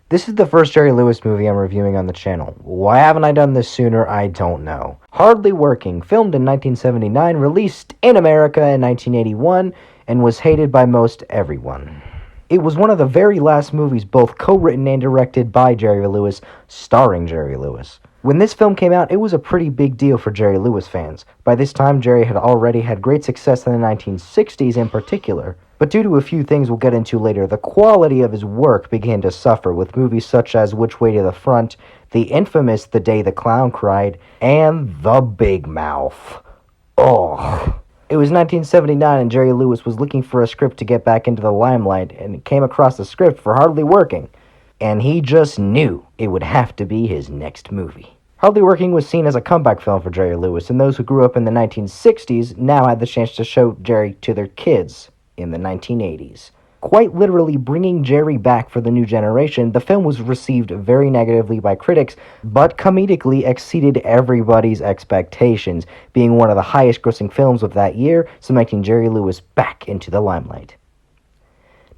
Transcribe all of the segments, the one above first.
This is the first Jerry Lewis movie I'm reviewing on the channel. Why haven't I done this sooner? I don't know. Hardly Working, filmed in 1979, released in America in 1981, and was hated by most everyone. It was one of the very last movies both co-written and directed by Jerry Lewis, starring Jerry Lewis. When this film came out, it was a pretty big deal for Jerry Lewis fans. By this time, Jerry had already had great success in the 1960s in particular. But due to a few things we'll get into later, the quality of his work began to suffer, with movies such as Which Way to the Front, the infamous The Day the Clown Cried, and The Big Mouth. Ugh. It was 1979 and Jerry Lewis was looking for a script to get back into the limelight, and came across a script for Hardly Working. And he just knew it would have to be his next movie. Hardly Working was seen as a comeback film for Jerry Lewis, and those who grew up in the 1960s now had the chance to show Jerry to their kids in the 1980s. Quite literally bringing Jerry back for the new generation, the film was received very negatively by critics, but comedically exceeded everybody's expectations, being one of the highest grossing films of that year, cementing Jerry Lewis back into the limelight.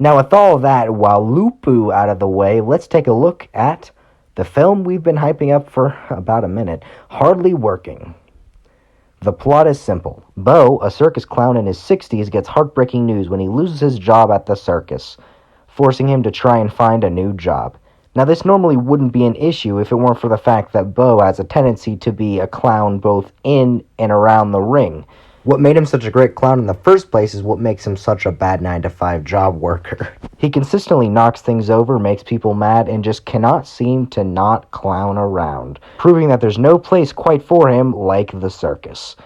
Now with all of that walupu out of the way, let's take a look at the film we've been hyping up for about a minute, Hardly Working. The plot is simple. Bo, a circus clown in his 60s, gets heartbreaking news when he loses his job at the circus, forcing him to try and find a new job. Now, this normally wouldn't be an issue if it weren't for the fact that Bo has a tendency to be a clown both in and around the ring. What made him such a great clown in the first place is what makes him such a bad 9-to-5 job worker. He consistently knocks things over, makes people mad, and just cannot seem to not clown around, proving that there's no place quite for him like the circus.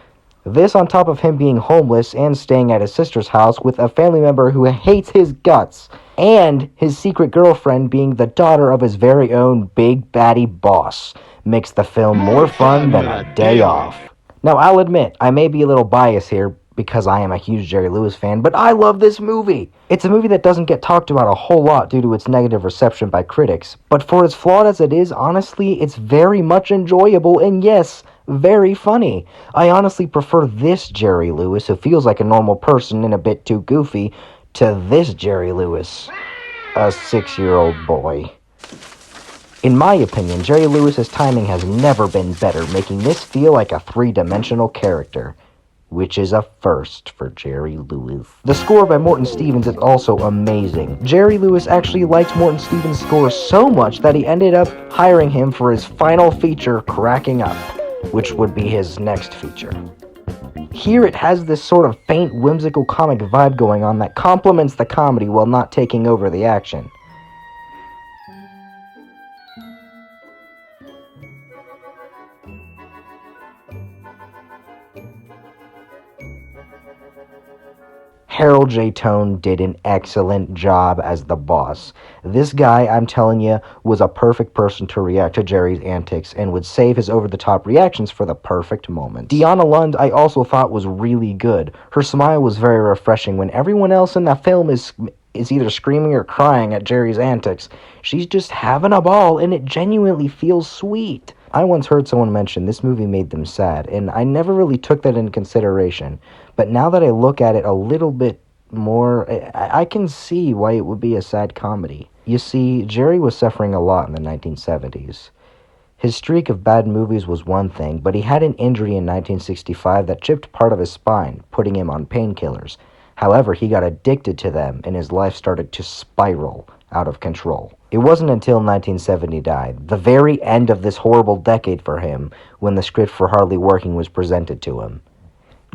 This on top of him being homeless and staying at his sister's house with a family member who hates his guts, and his secret girlfriend being the daughter of his very own big baddie boss, makes the film more fun than a day off. Now, I'll admit, I may be a little biased here because I am a huge Jerry Lewis fan, but I love this movie. It's a movie that doesn't get talked about a whole lot due to its negative reception by critics, but for as flawed as it is, honestly, it's very much enjoyable and yes, very funny. I honestly prefer this Jerry Lewis, who feels like a normal person and a bit too goofy, to this Jerry Lewis, a 6-year-old boy. In my opinion, Jerry Lewis's timing has never been better, making this feel like a 3-dimensional character, which is a first for Jerry Lewis. The score by Morton Stevens is also amazing. Jerry Lewis actually liked Morton Stevens' score so much that he ended up hiring him for his final feature, Cracking Up, which would be his next feature. Here it has this sort of faint, whimsical comic vibe going on that complements the comedy while not taking over the action. Harold J. Tone did an excellent job as the boss. This guy, I'm telling you, was a perfect person to react to Jerry's antics and would save his over-the-top reactions for the perfect moment. Deanna Lund, I also thought was really good. Her smile was very refreshing when everyone else in the film is either screaming or crying at Jerry's antics. She's just having a ball, and it genuinely feels sweet. I once heard someone mention this movie made them sad, and I never really took that into consideration. But now that I look at it a little bit more, I can see why it would be a sad comedy. You see, Jerry was suffering a lot in the 1970s. His streak of bad movies was one thing, but he had an injury in 1965 that chipped part of his spine, putting him on painkillers. However, he got addicted to them, and his life started to spiral out of control. It wasn't until 1970 died, the very end of this horrible decade for him, when the script for Hardly Working was presented to him.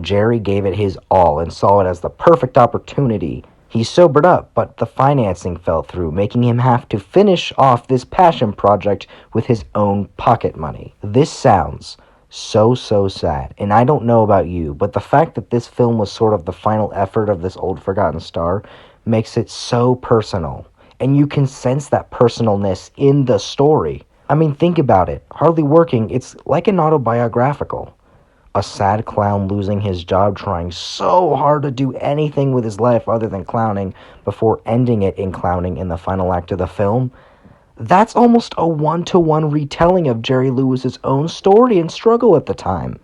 Jerry gave it his all and saw it as the perfect opportunity. He sobered up, but the financing fell through, making him have to finish off this passion project with his own pocket money. This sounds so sad, and I don't know about you, but the fact that this film was sort of the final effort of this old forgotten star makes it so personal, and you can sense that personalness in the story. I mean, think about it. Hardly Working, it's like an autobiographical. A sad clown losing his job, trying so hard to do anything with his life other than clowning, before ending it in clowning in the final act of the film. That's almost a 1-to-1 retelling of Jerry Lewis's own story and struggle at the time.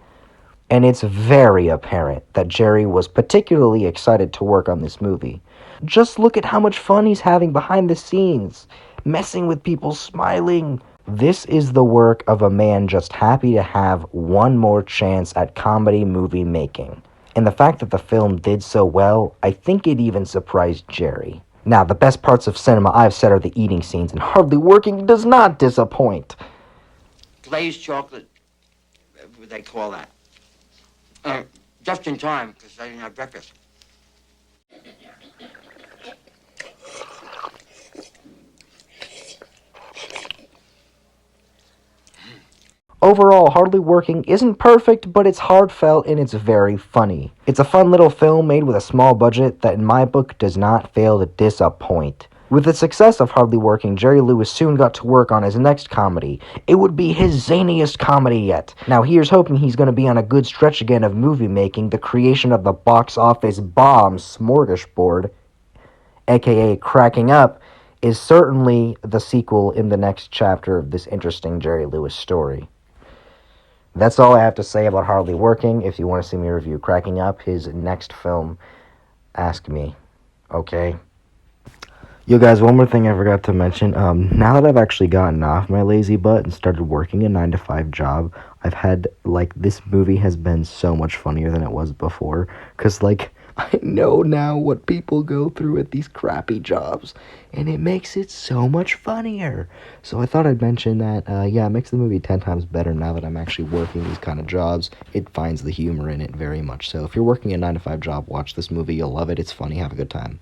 And it's very apparent that Jerry was particularly excited to work on this movie. Just look at how much fun he's having behind the scenes. messing with people, smiling. This is the work of a man just happy to have one more chance at comedy movie making. And the fact that the film did so well, I think it even surprised Jerry. Now, the best parts of cinema I've said are the eating scenes, and Hardly Working does not disappoint. Glazed chocolate, what they call that. Just in time, because I didn't have breakfast. Overall, Hardly Working isn't perfect, but it's heartfelt and it's very funny. It's a fun little film made with a small budget that, in my book, does not fail to disappoint. With the success of Hardly Working, Jerry Lewis soon got to work on his next comedy. It would be his zaniest comedy yet. Now here's hoping he's going to be on a good stretch again of movie making, the creation of the box office bomb Smorgasbord, aka Cracking Up, is certainly the sequel in the next chapter of this interesting Jerry Lewis story. That's all I have to say about Hardly Working. If you want to see me review Cracking Up, his next film, ask me. Okay? Yo guys, one more thing I forgot to mention. Now that I've actually gotten off my lazy butt and started working a 9-to-5 job, I've had, this movie has been so much funnier than it was before. Because, I know now what people go through at these crappy jobs, and it makes it so much funnier. So I thought I'd mention that, it makes the movie 10 times better now that I'm actually working these kind of jobs. It finds the humor in it very much. So if you're working a 9-to-5 job, watch this movie. You'll love it. It's funny. Have a good time.